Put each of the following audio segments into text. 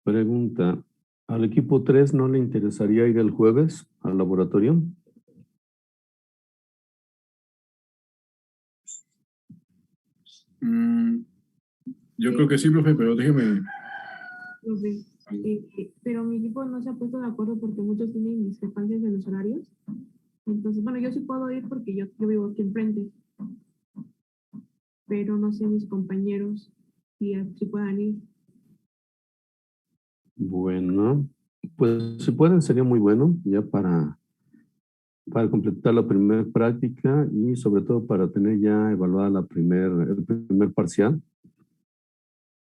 Pregunta, ¿al equipo 3 no le interesaría ir el jueves al laboratorio? Mm, yo creo que sí, profe, pero déjeme. Profe, pero mi equipo no se ha puesto de acuerdo porque muchos tienen discrepancias en los horarios. Entonces, bueno, yo sí puedo ir porque yo vivo aquí enfrente, pero no sé mis compañeros si puedan ir. Bueno, pues si pueden sería muy bueno ya para completar la primera práctica y sobre todo para tener ya evaluada el primer parcial.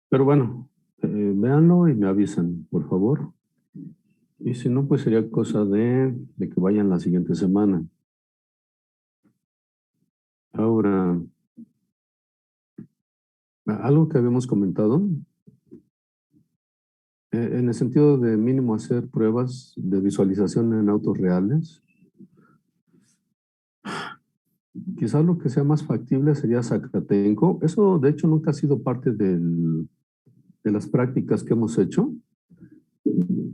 Pero bueno, véanlo y me avisan, por favor. Y si no, pues sería cosa de que vayan la siguiente semana. Ahora, algo que habíamos comentado, en el sentido de mínimo hacer pruebas de visualización en autos reales, quizás lo que sea más factible sería Zacatenco. Eso, de hecho, nunca ha sido parte de las prácticas que hemos hecho,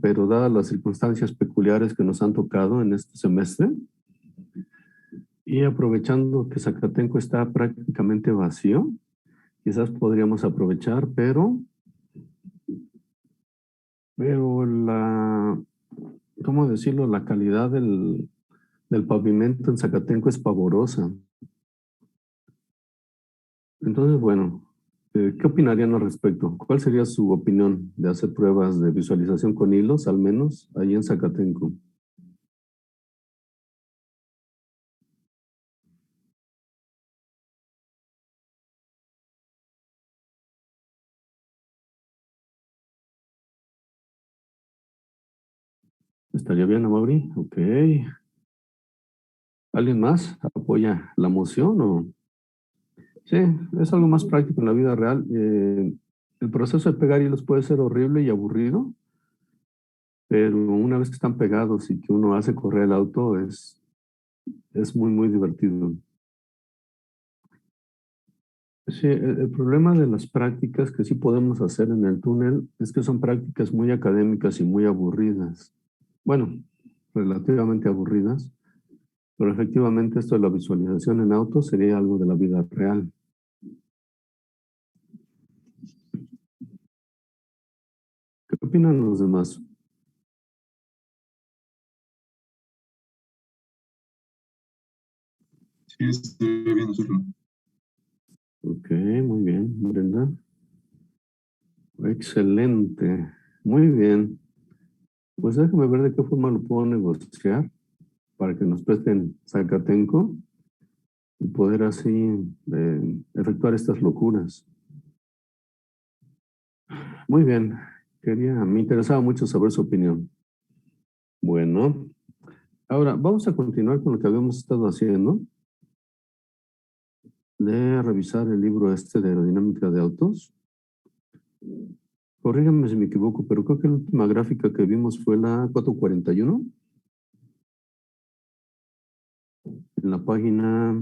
pero dadas las circunstancias peculiares que nos han tocado en este semestre, y aprovechando que Zacatenco está prácticamente vacío, quizás podríamos aprovechar, pero ¿cómo decirlo? La calidad del pavimento en Zacatenco es pavorosa. Entonces, bueno, ¿qué opinarían al respecto? ¿Cuál sería su opinión de hacer pruebas de visualización con hilos, al menos ahí en Zacatenco? ¿Estaría bien, Amaury? Ok. ¿Alguien más apoya la moción o...? Sí, es algo más práctico en la vida real. El proceso de pegar hilos puede ser horrible y aburrido, pero una vez que están pegados y que uno hace correr el auto, es muy, muy divertido. Sí, el problema de las prácticas que sí podemos hacer en el túnel es que son prácticas muy académicas y muy aburridas. Bueno, relativamente aburridas, pero efectivamente esto de la visualización en auto sería algo de la vida real. ¿Qué opinan los demás? Sí, estoy bien hacerlo. Ok, muy bien, Brenda. Excelente, muy bien. Pues déjame ver de qué forma lo puedo negociar para que nos presten Zacatenco y poder así efectuar estas locuras. Muy bien, me interesaba mucho saber su opinión. Bueno, ahora vamos a continuar con lo que habíamos estado haciendo, de revisar el libro este de aerodinámica de autos. Corrígame si me equivoco, pero creo que la última gráfica que vimos fue la 441, en la página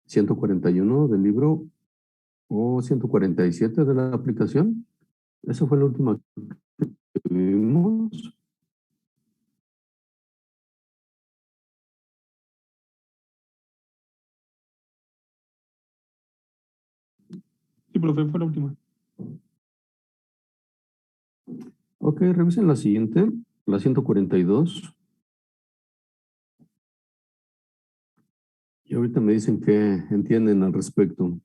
141 del libro o 147 de la aplicación. Esa fue la última que vimos. Sí, profe, fue la última. Ok, revisen la siguiente, la 142. Y ahorita me dicen qué entienden al respecto.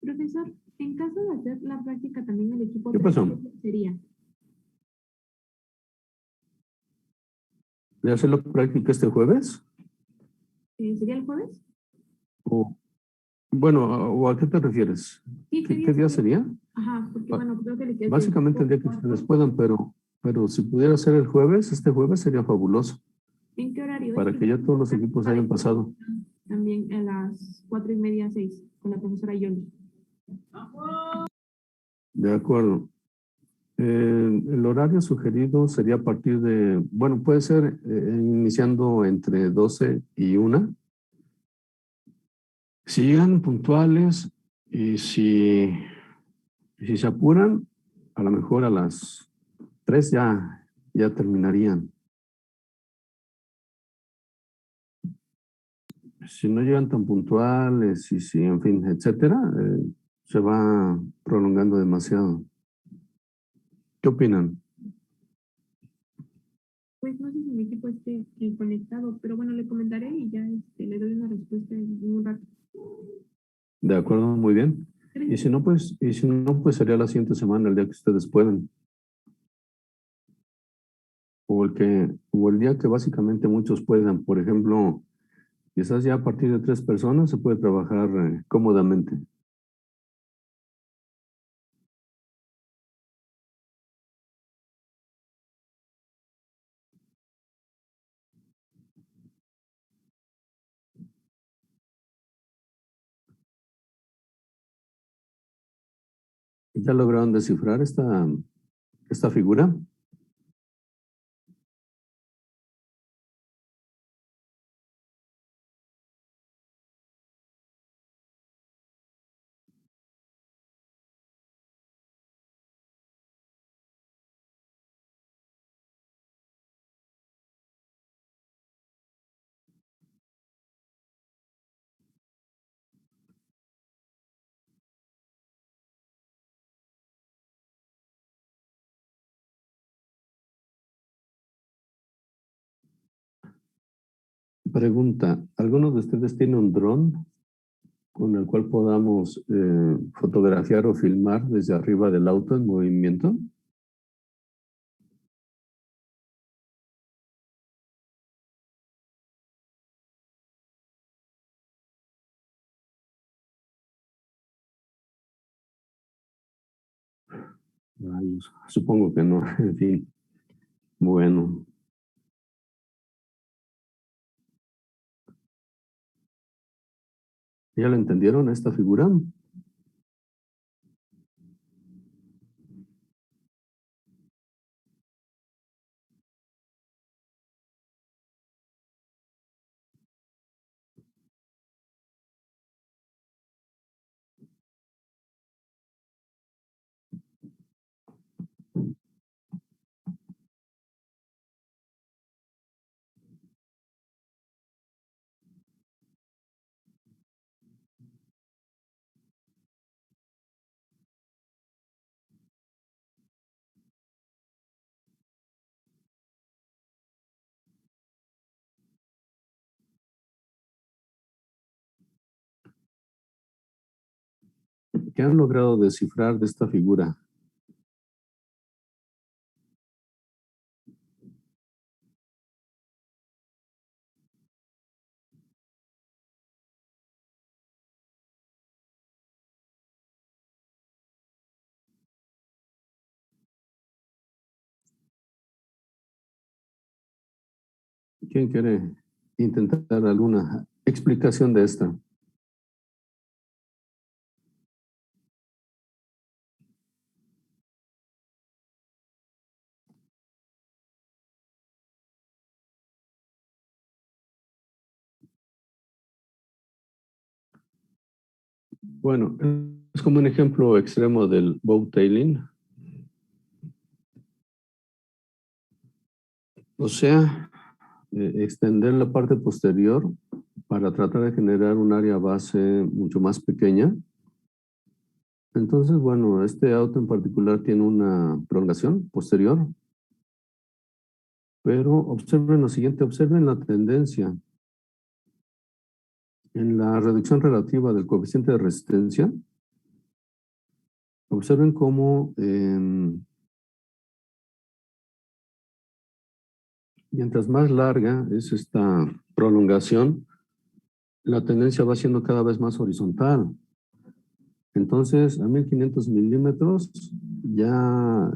Profesor, en caso de hacer la práctica también el equipo ¿Qué 3, pasó? ¿qué sería? ¿De hacer la práctica este jueves? ¿Sería el jueves? O, bueno, ¿o a qué te refieres? Sí, ¿qué ¿Qué día día sería? sería? Ajá, porque Ba- bueno, creo que le queda el Básicamente el día que ustedes puedan, pero si pudiera ser el jueves, este jueves sería fabuloso, ¿En qué horario es? para que Porque ya tengo todos una los equipos práctica de hayan pasado. comunicación también a las 4:30, 6, con la profesora Yoli. De acuerdo. El horario sugerido sería a partir de, bueno, puede ser iniciando entre 12 y 1. Si llegan puntuales y si se apuran, a lo mejor a las 3 ya terminarían. Si no llegan tan puntuales y si, en fin, etcétera, se va prolongando demasiado. ¿Qué opinan? Pues no sé si mi equipo esté conectado, pero bueno, le comentaré y ya le doy una respuesta en un rato. De acuerdo, muy bien. Y Gracias. si no, pues sería la siguiente semana, el día que ustedes puedan. O el día que básicamente muchos puedan. Por ejemplo, quizás ya a partir de 3 personas se puede trabajar cómodamente. ¿Ya lograron descifrar esta figura? Pregunta, ¿alguno de ustedes tiene un dron con el cual podamos fotografiar o filmar desde arriba del auto en movimiento? Rayos, supongo que no. En fin, bueno. ¿Ya lo entendieron esta figura? ¿Qué han logrado descifrar de esta figura? ¿Quién quiere intentar alguna explicación de esta? Bueno, es como un ejemplo extremo del bow tailing. O sea, extender la parte posterior para tratar de generar un área base mucho más pequeña. Entonces, bueno, este auto en particular tiene una prolongación posterior, pero observen lo siguiente, observen la tendencia. En la reducción relativa del coeficiente de resistencia, observen cómo mientras más larga es esta prolongación, la tendencia va siendo cada vez más horizontal. Entonces, a 1500 milímetros ya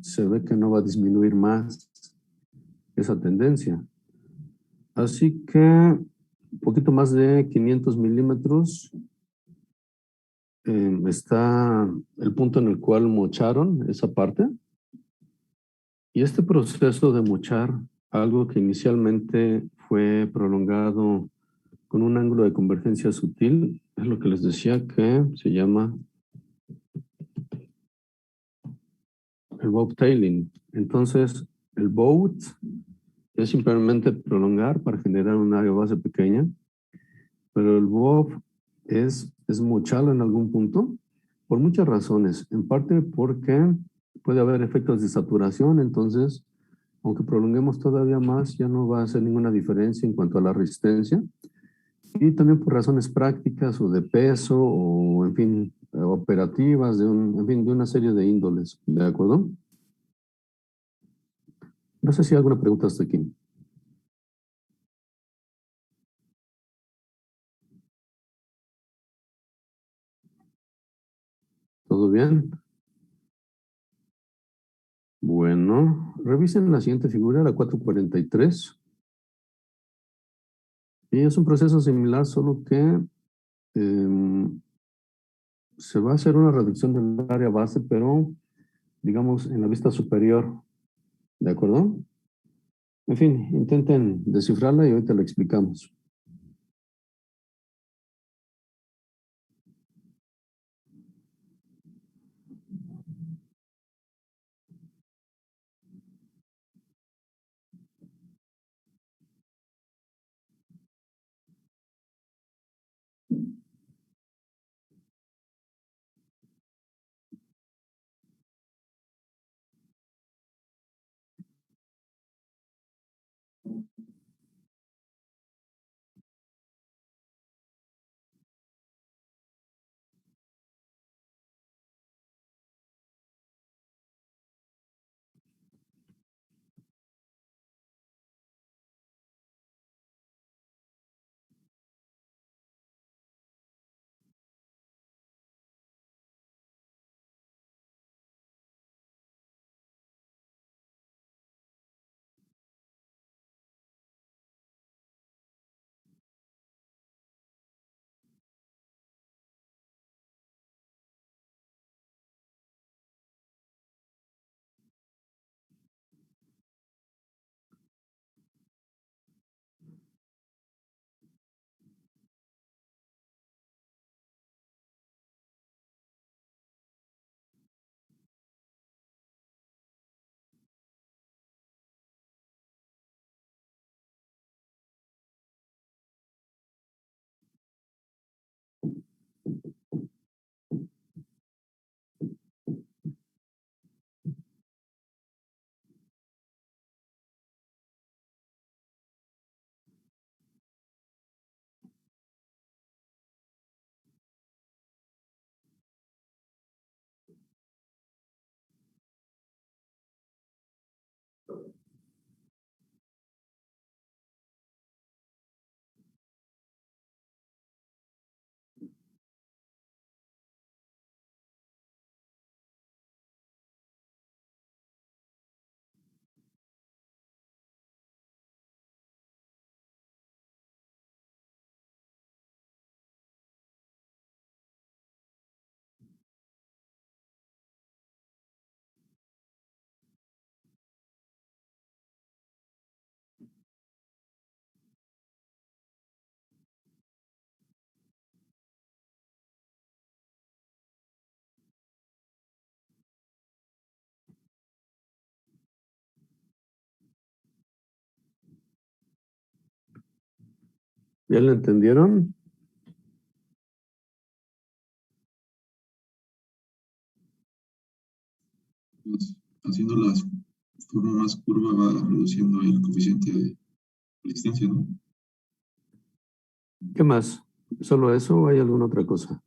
se ve que no va a disminuir más esa tendencia. Así que un poquito más de 500 milímetros está el punto en el cual mocharon esa parte. Y este proceso de mochar, algo que inicialmente fue prolongado con un ángulo de convergencia sutil, es lo que les decía que se llama el bobtailing. Entonces, el boat es simplemente prolongar para generar un área base pequeña, pero el bob es mocharlo en algún punto por muchas razones. En parte porque puede haber efectos de saturación, entonces, aunque prolonguemos todavía más, ya no va a hacer ninguna diferencia en cuanto a la resistencia. Y también por razones prácticas o de peso o, en fin, operativas, en fin, de una serie de índoles. ¿De acuerdo? No sé si hay alguna pregunta hasta aquí. ¿Todo bien? Bueno, revisen la siguiente figura, la 443. Y es un proceso similar, solo que se va a hacer una reducción del área base, pero digamos en la vista superior. ¿De acuerdo? En fin, intenten descifrarla y ahorita lo explicamos. ¿Ya lo entendieron? Pues, haciendo la forma más curva va reduciendo el coeficiente de resistencia, ¿no? ¿Qué más? ¿Solo eso o hay alguna otra cosa?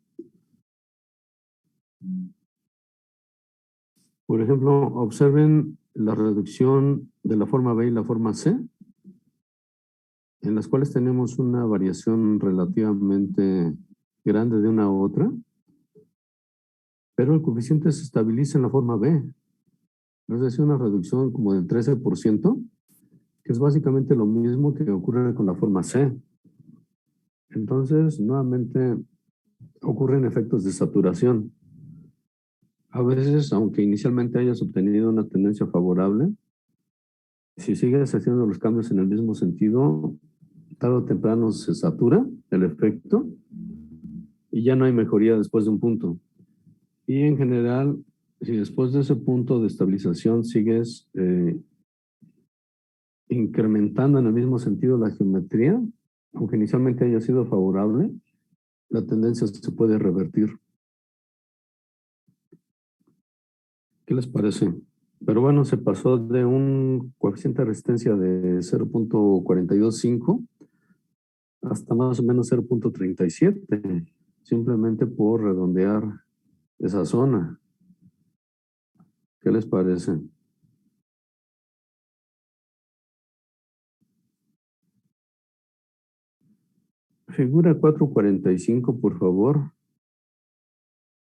Por ejemplo, observen la reducción de la forma B y la forma C, en las cuales tenemos una variación relativamente grande de una a otra, pero el coeficiente se estabiliza en la forma B. Es decir, una reducción como del 13%, que es básicamente lo mismo que ocurre con la forma C. Entonces, nuevamente, ocurren efectos de saturación. A veces, aunque inicialmente hayas obtenido una tendencia favorable, si sigues haciendo los cambios en el mismo sentido, tarde o temprano se satura el efecto y ya no hay mejoría después de un punto. Y en general, si después de ese punto de estabilización sigues incrementando en el mismo sentido la geometría, aunque inicialmente haya sido favorable, la tendencia se puede revertir. ¿Qué les parece? Pero bueno, se pasó de un coeficiente de resistencia de 0.425 hasta más o menos 0.37, simplemente por redondear esa zona. ¿Qué les parece? Figura 445, por favor.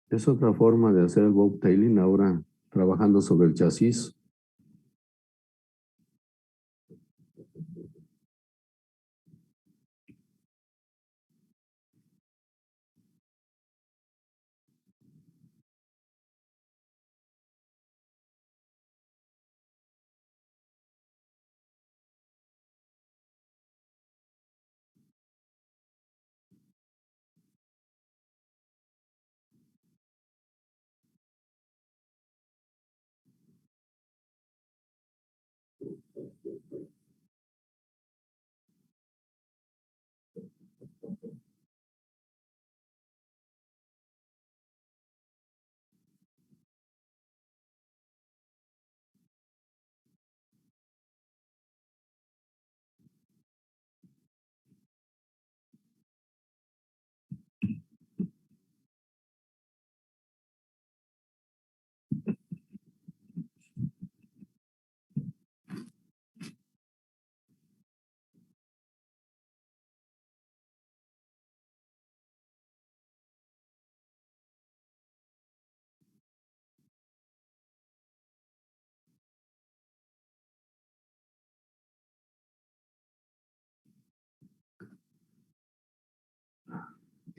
Es otra forma de hacer el bobtailing ahora trabajando sobre el chasis.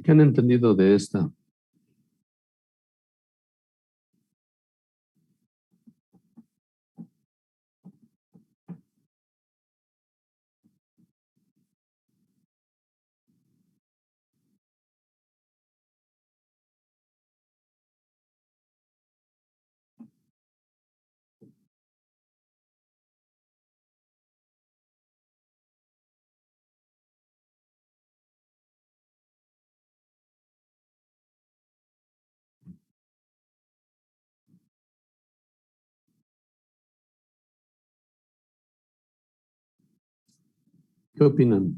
¿Qué han entendido de esta? ¿Qué opinan?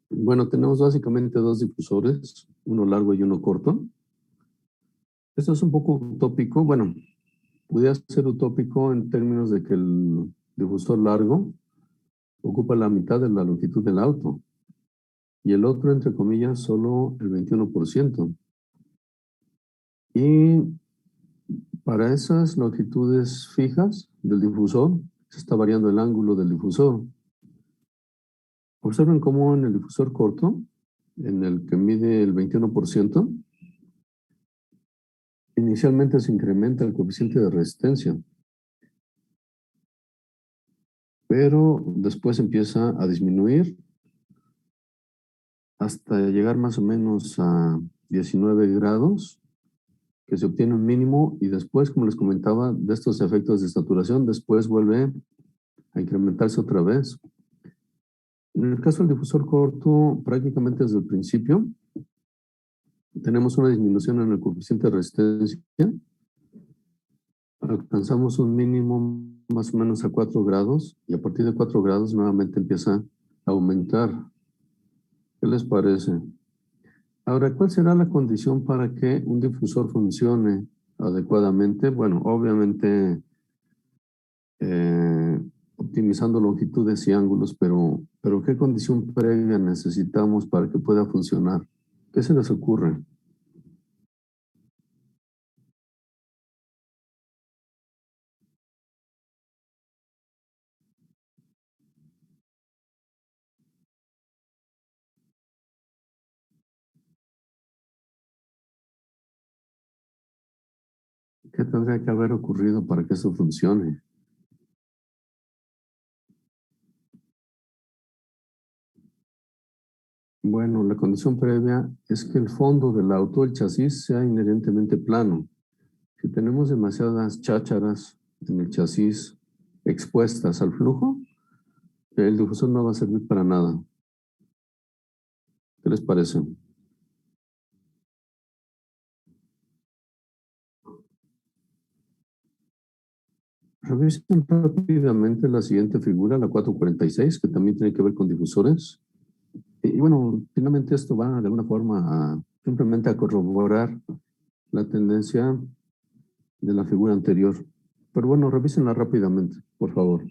Bueno, tenemos básicamente dos difusores, uno largo y uno corto. Esto es un poco utópico. Bueno, pudiera ser utópico en términos de que el difusor largo ocupa la mitad de la longitud del auto y el otro, entre comillas, solo el 21%. Y para esas longitudes fijas del difusor, se está variando el ángulo del difusor. Observen cómo en el difusor corto, en el que mide el 21%, inicialmente se incrementa el coeficiente de resistencia. pero después empieza a disminuir hasta llegar más o menos a 19 grados, que se obtiene un mínimo y después, como les comentaba, de estos efectos de saturación, después vuelve a incrementarse otra vez. En el caso del difusor corto, prácticamente desde el principio, tenemos una disminución en el coeficiente de resistencia. Alcanzamos un mínimo más o menos a 4 grados y a partir de 4 grados nuevamente empieza a aumentar. ¿Qué les parece? Ahora, ¿cuál será la condición para que un difusor funcione adecuadamente? Bueno, obviamente optimizando longitudes y ángulos, pero ¿qué condición previa necesitamos para que pueda funcionar? ¿Qué se les ocurre? ¿Qué tendría que haber ocurrido para que eso funcione? Bueno, la condición previa es que el fondo del auto, el chasis, sea inherentemente plano. Si tenemos demasiadas chácharas en el chasis expuestas al flujo, el difusor no va a servir para nada. ¿Qué les parece? Revisen rápidamente la siguiente figura, la 446, que también tiene que ver con difusores. Y bueno, finalmente esto va de alguna forma simplemente a corroborar la tendencia de la figura anterior. Pero bueno, revísenla rápidamente, por favor.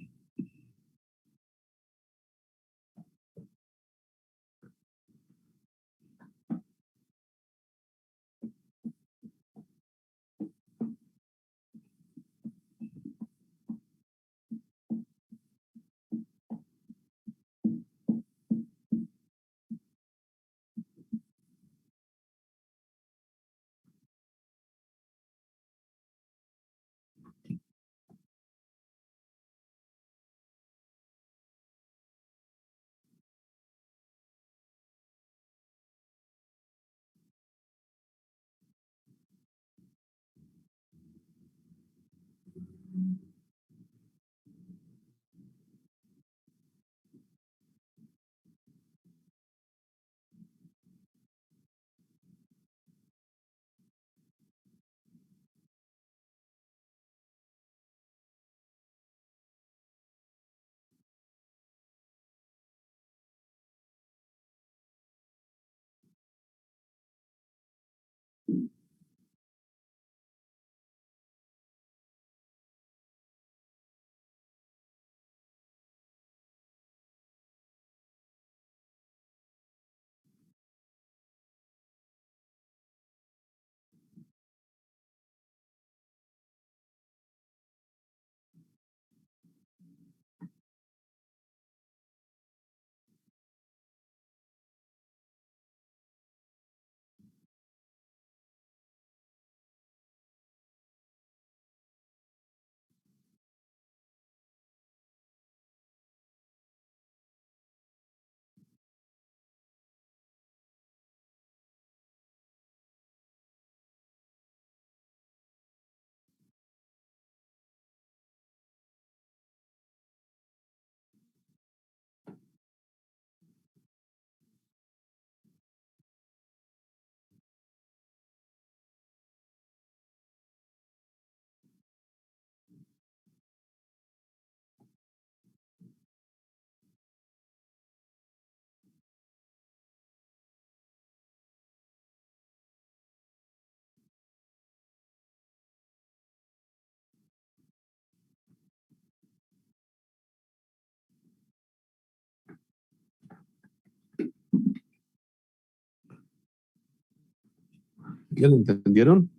¿Ya lo entendieron?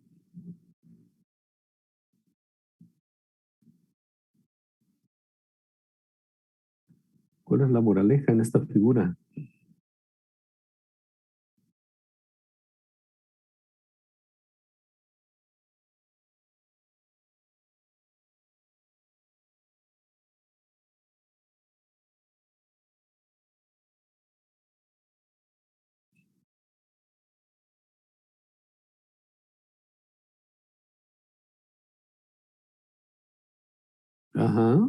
¿Cuál es la moraleja en esta figura? Ajá.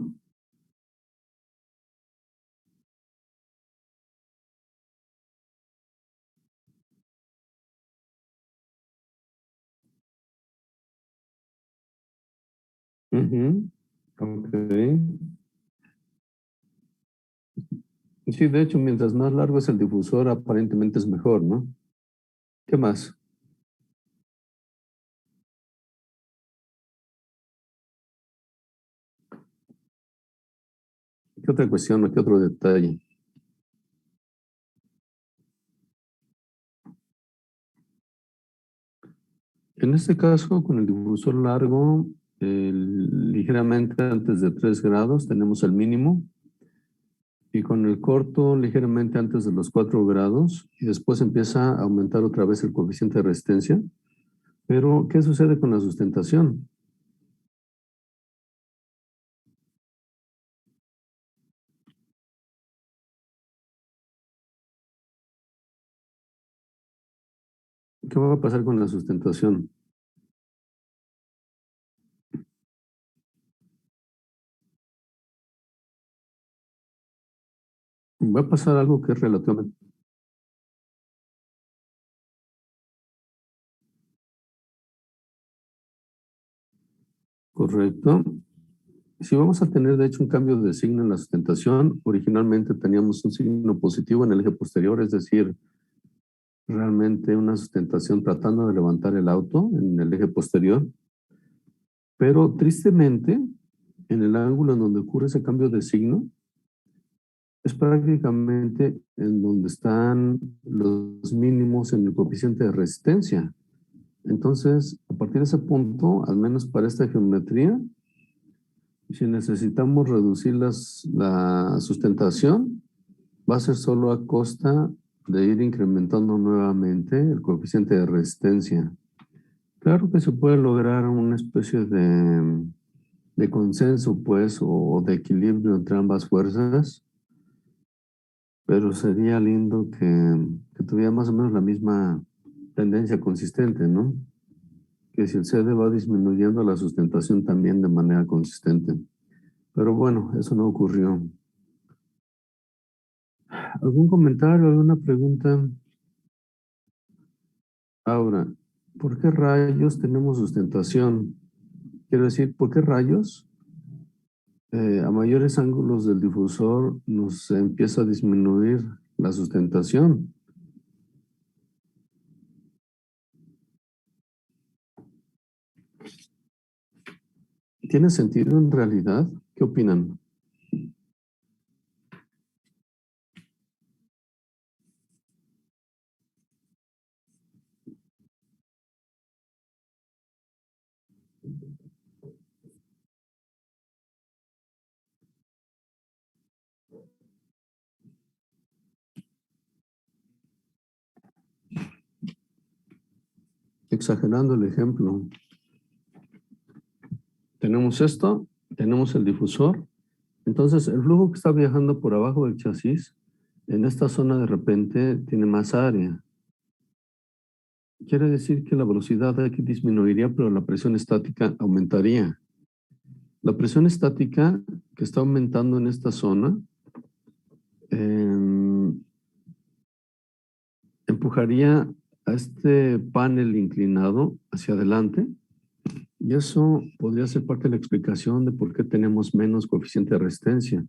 Ujú. Ok. Sí, de hecho, mientras más largo es el difusor, aparentemente es mejor, ¿no? ¿Qué más? ¿Qué otra cuestión o qué otro detalle? En este caso, con el difusor largo, ligeramente antes de 3 grados tenemos el mínimo, y con el corto ligeramente antes de los 4 grados, y después empieza a aumentar otra vez el coeficiente de resistencia. Pero, ¿qué sucede con la sustentación? ¿Qué va a pasar con la sustentación? Va a pasar algo que es relativamente correcto. Si vamos a tener, de hecho, un cambio de signo en la sustentación, originalmente teníamos un signo positivo en el eje posterior, es decir, realmente una sustentación tratando de levantar el auto en el eje posterior, pero tristemente, en el ángulo en donde ocurre ese cambio de signo, es prácticamente en donde están los mínimos en el coeficiente de resistencia. Entonces, a partir de ese punto, al menos para esta geometría, si necesitamos reducir la sustentación, va a ser solo a costa de ir incrementando nuevamente el coeficiente de resistencia. Claro que se puede lograr una especie de consenso, pues, o de equilibrio entre ambas fuerzas, pero sería lindo que tuviera más o menos la misma tendencia consistente, ¿no? Que si el CD va disminuyendo, la sustentación también de manera consistente. Pero bueno, eso no ocurrió. ¿Algún comentario, alguna pregunta? Ahora, ¿por qué rayos tenemos sustentación? Quiero decir, ¿por qué rayos? A mayores ángulos del difusor nos empieza a disminuir la sustentación. ¿Tiene sentido en realidad? ¿Qué opinan? Exagerando el ejemplo. Tenemos esto, tenemos el difusor. Entonces, el flujo que está viajando por abajo del chasis, en esta zona de repente tiene más área. Quiere decir que la velocidad aquí disminuiría, pero la presión estática aumentaría. La presión estática que está aumentando en esta zona empujaría a este panel inclinado hacia adelante, y eso podría ser parte de la explicación de por qué tenemos menos coeficiente de resistencia,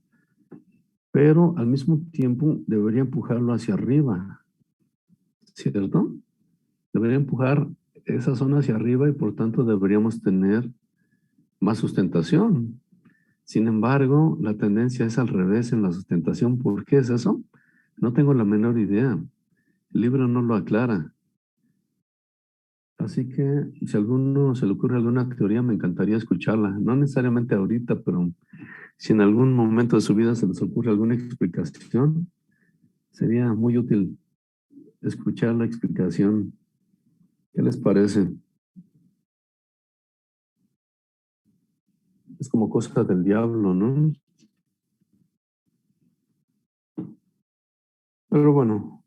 pero al mismo tiempo debería empujarlo hacia arriba, ¿cierto? Debería empujar esa zona hacia arriba y por tanto deberíamos tener más sustentación. Sin embargo, la tendencia es al revés en la sustentación. ¿Por qué es eso? No tengo la menor idea. El libro no lo aclara. Así que si a alguno se le ocurre alguna teoría, me encantaría escucharla. No necesariamente ahorita, pero si en algún momento de su vida se les ocurre alguna explicación, sería muy útil escuchar la explicación. ¿Qué les parece? Es como cosa del diablo, ¿no? Pero bueno,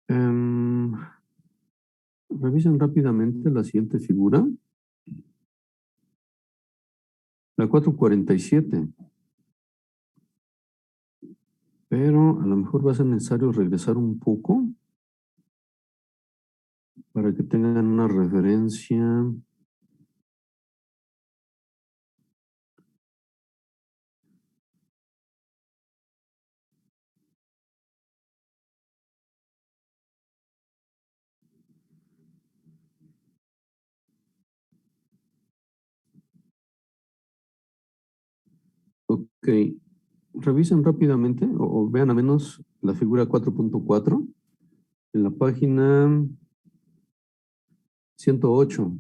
em, revisen rápidamente la siguiente figura. La 447. Pero a lo mejor va a ser necesario regresar un poco para que tengan una referencia. Ok, revisen rápidamente o vean al menos la figura 4.4 en la página 108.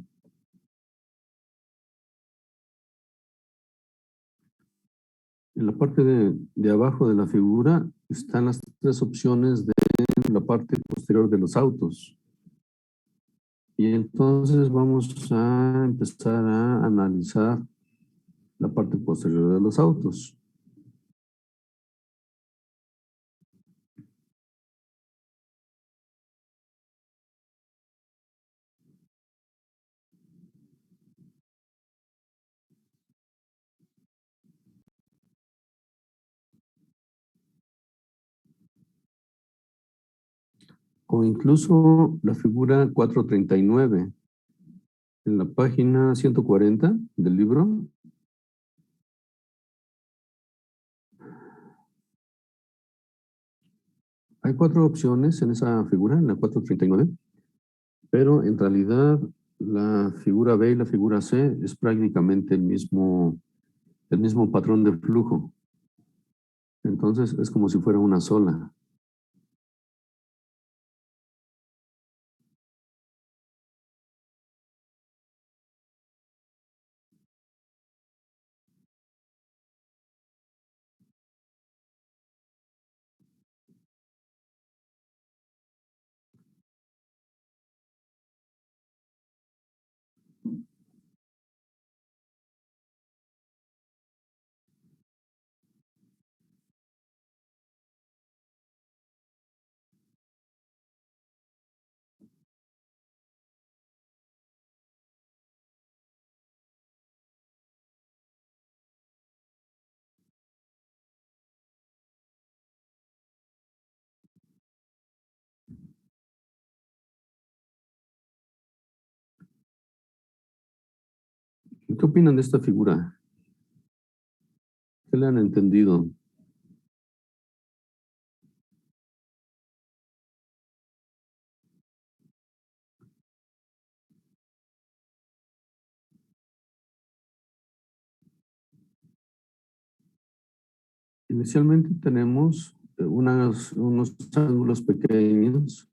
En la parte de abajo de la figura están las tres opciones de la parte posterior de los autos. Y entonces vamos a empezar a analizar la parte posterior de los autos. O incluso la figura 439 en la página 140 del libro. Hay cuatro opciones en esa figura, en la 439, pero en realidad la figura B y la figura C es prácticamente el mismo patrón de flujo. Entonces es como si fuera una sola. ¿Qué opinan de esta figura? ¿Qué le han entendido? Inicialmente tenemos unos ángulos pequeños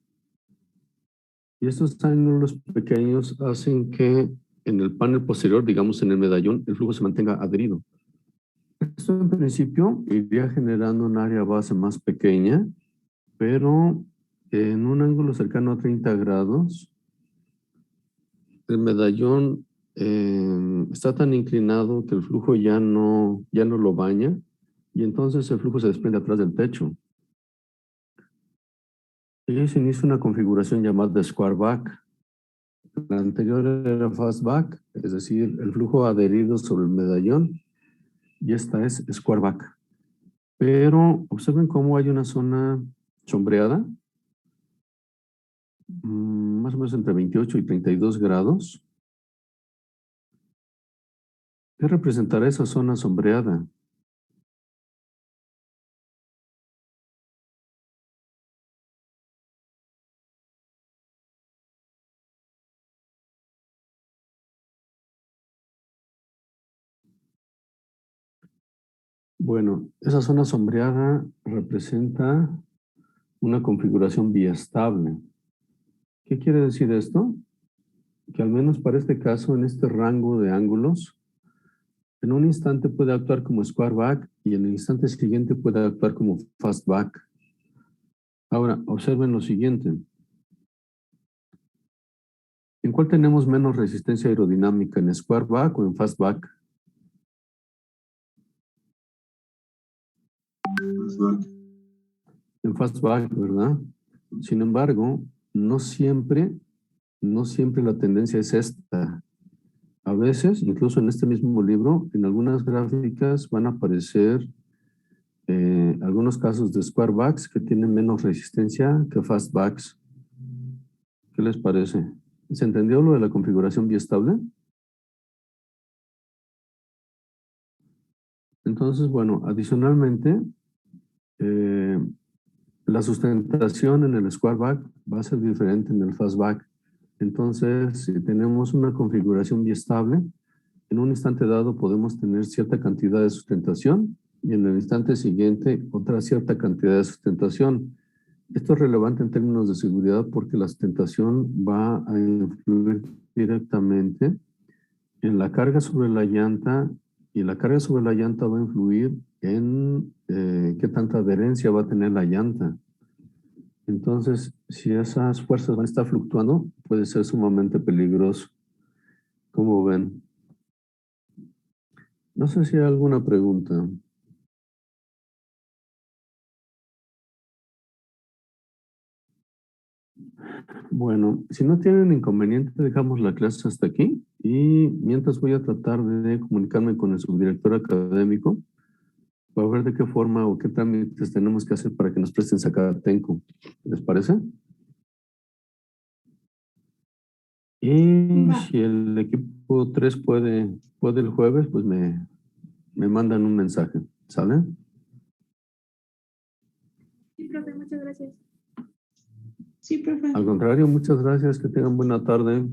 y estos ángulos pequeños hacen que en el panel posterior, digamos en el medallón, el flujo se mantenga adherido. Esto en principio iría generando un área base más pequeña, pero en un ángulo cercano a 30 grados, el medallón está tan inclinado que el flujo ya no lo baña y entonces el flujo se desprende atrás del techo. Y se inicia una configuración llamada square back. La anterior era fastback, es decir, el flujo adherido sobre el medallón, y esta es square back. Pero observen cómo hay una zona sombreada, más o menos entre 28 y 32 grados. ¿Qué representará esa zona sombreada? Bueno, esa zona sombreada representa una configuración biestable. ¿Qué quiere decir esto? Que al menos para este caso, en este rango de ángulos, en un instante puede actuar como square back y en el instante siguiente puede actuar como fastback. Ahora, observen lo siguiente. ¿En cuál tenemos menos resistencia aerodinámica? ¿En square back o en fastback? En fastback, ¿verdad? Sin embargo, no siempre la tendencia es esta. A a veces, incluso en este mismo libro, en algunas gráficas van a aparecer algunos casos de square backs que tienen menos resistencia que fastbacks. ¿Qué les parece? ¿Se entendió lo de la configuración biestable? Entonces, bueno, adicionalmente, la sustentación en el square back va a ser diferente en el fastback. Entonces, si tenemos una configuración biestable, en un instante dado podemos tener cierta cantidad de sustentación y en el instante siguiente otra cierta cantidad de sustentación. Esto es relevante en términos de seguridad porque la sustentación va a influir directamente en la carga sobre la llanta y la carga sobre la llanta va a influir en qué tanta adherencia va a tener la llanta. Entonces, si esas fuerzas van a estar fluctuando, puede ser sumamente peligroso. ¿Cómo ven? No sé si hay alguna pregunta. Bueno, si no tienen inconveniente, dejamos la clase hasta aquí y mientras voy a tratar de comunicarme con el subdirector académico para ver de qué forma o qué trámites tenemos que hacer para que nos presten Zacatenco. ¿Les parece? Y si el equipo 3 puede el jueves, pues me mandan un mensaje. ¿Sale? Sí, profe, muchas gracias. Sí, profe. Al contrario, muchas gracias. Que tengan buena tarde.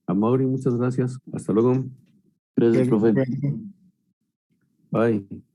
A Mauri, muchas gracias. Hasta luego. Gracias, profe. Bye.